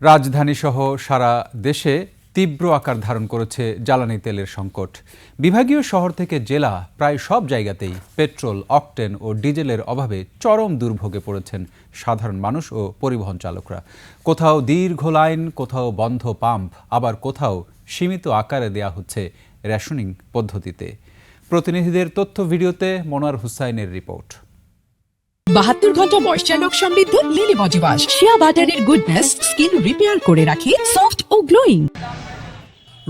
রাজধানীসহ সারা দেশে তীব্র আকার ধারণ করেছে জ্বালানি তেলের সংকট। বিভাগীয় শহর থেকে জেলা প্রায় সব জায়গাতেই পেট্রোল, অকটেন ও ডিজেলের অভাবে চরম দুর্ভোগে পড়েছেন সাধারণ মানুষ ও পরিবহন চালকরা। কোথাও দীর্ঘ লাইন, কোথাও বন্ধ পাম্প, আবার কোথাও সীমিত আকারে দেয়া হচ্ছে রেশনিং পদ্ধতিতে। প্রতিনিধিদের তথ্য ভিডিওতে মনোয়ার হুসাইনের রিপোর্ট। 72 ঘন্টা ময়েশ্চার লক সমৃদ্ধ লিলি বডি ওয়াশ, শিয়া বাটারের গুডনেস স্কিন রিপেয়ার করে রাখে সফট ও গ্লোয়িং।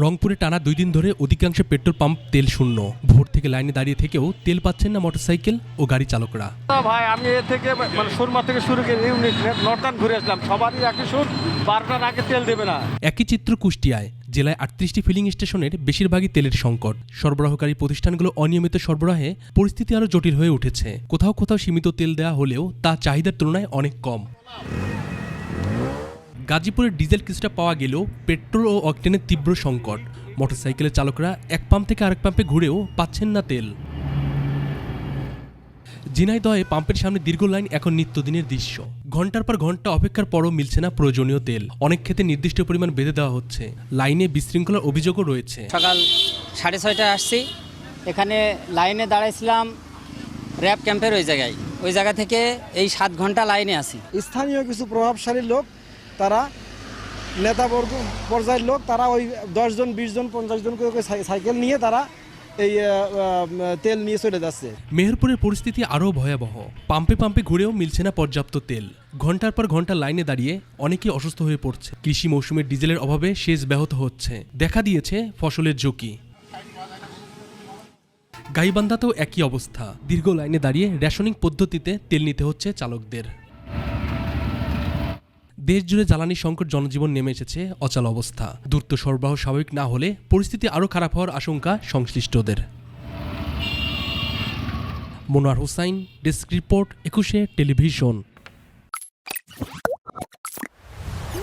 রংপুরে টানা 2 দিন ধরে অধিকাংশ পেট্রোল পাম্প তেল শূন্য। ভোর থেকে লাইনে দাঁড়িয়ে থেকেও তেল পাচ্ছেন না মোটরসাইকেল ও গাড়ি চালকরা। ভাই আমি এ থেকে সুরমা থেকে শুরু করে ইউনিট নর্দার্ন ঘুরে আসলাম, সবারই একই সুর, 12টার আগে তেল দেবে না। একই চিত্র কুষ্টিয়ায়। জেলায় 38টি ফিলিং স্টেশনের বেশিরভাগই তেলের সংকট। সরবরাহকারী প্রতিষ্ঠানগুলো অনিয়মিত সরবরাহে পরিস্থিতি আরও জটিল হয়ে উঠেছে। কোথাও কোথাও সীমিত তেল দেওয়া হলেও তা চাহিদার তুলনায় অনেক কম। গাজীপুরের ডিজেল কিছুটা পাওয়া গেলেও পেট্রোল ও অকটেনের তীব্র সংকট। মোটরসাইকেলের চালকরা এক পাম্প থেকে আরেক পাম্পে ঘুরেও পাচ্ছেন না তেল। ঝিনাইদহে পাম্পের সামনে দীর্ঘ লাইন এখন নিত্যদিনের দৃশ্য। ঘন্টার পর ঘন্টা অপেক্ষার পরও মিলছে না প্রয়োজনীয় তেল। অনেক ক্ষেত্রে নির্দিষ্ট পরিমাণ বেঁধে দেওয়া হচ্ছে। লাইনে বিশৃঙ্খলার অভিযোগও রয়েছে। সকাল 6:30টায় আসছি, এখানে লাইনে দাঁড়াইছিলাম র্যাব ক্যাম্পের ওই জায়গা থেকে এই 7 ঘন্টা লাইনে আছি। স্থানীয় কিছু প্রভাবশালী লোক, তারা নেতাবর্গ পর্যায়ের লোক, তারা ওই 10 জন 20 জন 50 জন করে সাইকেল নিয়ে তারা এই তেল নিয়ে চলে যাচ্ছে। মেহেরপুরের পরিস্থিতি আরও ভয়াবহ। পাম্পে পাম্পে ঘুরেও মিলছে না পর্যাপ্ত তেল। ঘন্টার পর ঘন্টা লাইনে দাঁড়িয়ে অনেকেই অসুস্থ হয়ে পড়ছে। কৃষি মৌসুমের ডিজেলের অভাবে সেচ ব্যাহত হচ্ছে। দেখা দিয়েছে ফসলের ঝুঁকি। গাইবান্ধাতেও একই অবস্থা। দীর্ঘ লাইনে দাঁড়িয়ে রেশনিং পদ্ধতিতে তেল নিতে হচ্ছে চালকদের। দেশ জুড়ে জ্বালানি সংকট, জনজীবন নেমে এসেছে অচল অবস্থা। দ্রুত সরবরাহ স্বাভাবিক না হলে পরিস্থিতি আরও খারাপ হওয়ার আশঙ্কা সংশ্লিষ্টদের। Monowar Hussain, desk report, 21 television.